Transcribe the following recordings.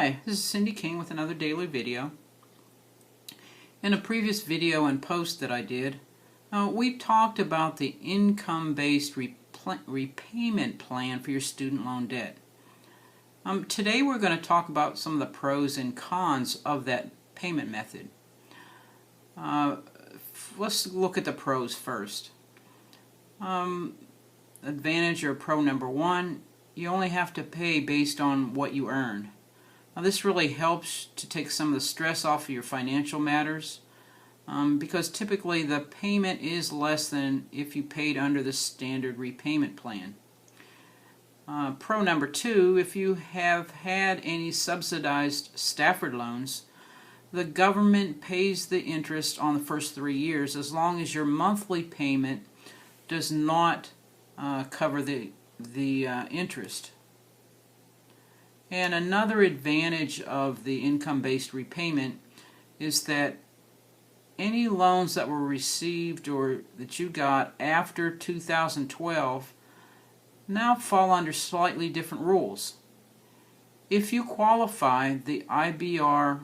Hi, this is Cindy King with another daily video. In a previous video and post that I did, we talked about the income-based repayment plan for your student loan debt. Today we're going to talk about some of the pros and cons of that payment method. Let's look at the pros first. Advantage or pro number one, you only have to pay based on what you earn. Now this really helps to take some of the stress off of your financial matters because typically the payment is less than if you paid under the standard repayment plan. Pro number two, if you have had any subsidized Stafford loans, the government pays the interest on the first 3 years as long as your monthly payment does not cover the interest. And another advantage of the income-based repayment is that any loans that were received or that you got after 2012 now fall under slightly different rules. If you qualify, the IBR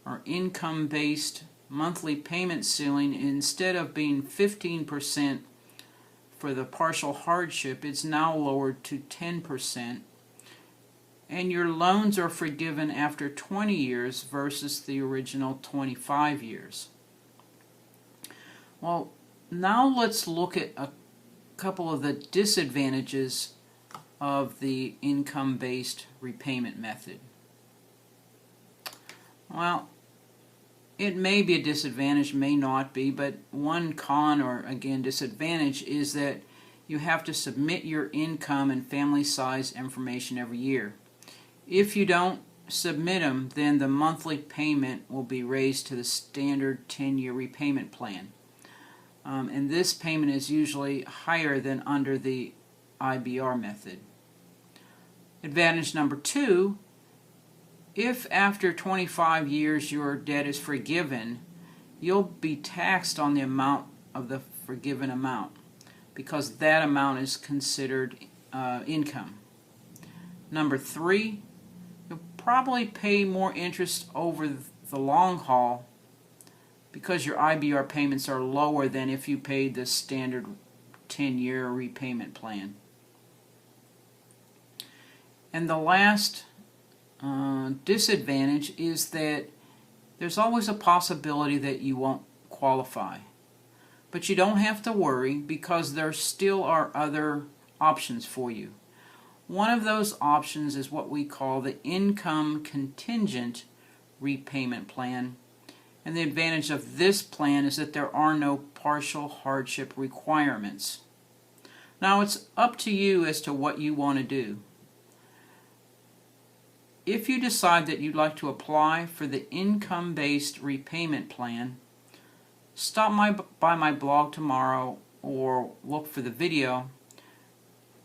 or income-based monthly payment ceiling, instead of being 15% for the partial hardship, it's now lowered to 10%. And your loans are forgiven after 20 years versus the original 25 years. Well, now let's look at a couple of the disadvantages of the income-based repayment method. Well, it may be a disadvantage, may not be, but one con or again disadvantage is that you have to submit your income and family size information every year. If you don't submit them, then the monthly payment will be raised to the standard 10-year repayment plan. And this payment is usually higher than under the IBR method. Advantage number two, if after 25 years your debt is forgiven, you'll be taxed on the amount of the forgiven amount because that amount is considered income. Number three, you'll probably pay more interest over the long haul because your IBR payments are lower than if you paid the standard 10-year repayment plan. And the last disadvantage is that there's always a possibility that you won't qualify. But you don't have to worry because there still are other options for you. One of those options is what we call the income contingent repayment plan. And the advantage of this plan is that there are no partial hardship requirements. Now it's up to you as to what you want to do. If you decide that you'd like to apply for the income-based repayment plan, stop by my blog tomorrow or look for the video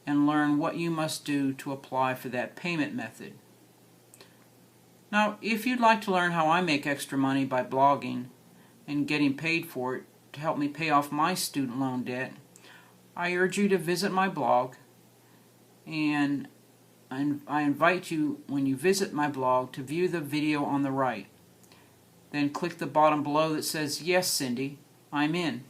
and learn what you must do to apply for that payment method. Now, if you'd like to learn how I make extra money by blogging and getting paid for it to help me pay off my student loan debt, I urge you to visit my blog, and I invite you, when you visit my blog, to view the video on the right. Then click the bottom below that says, "Yes, Cindy, I'm in."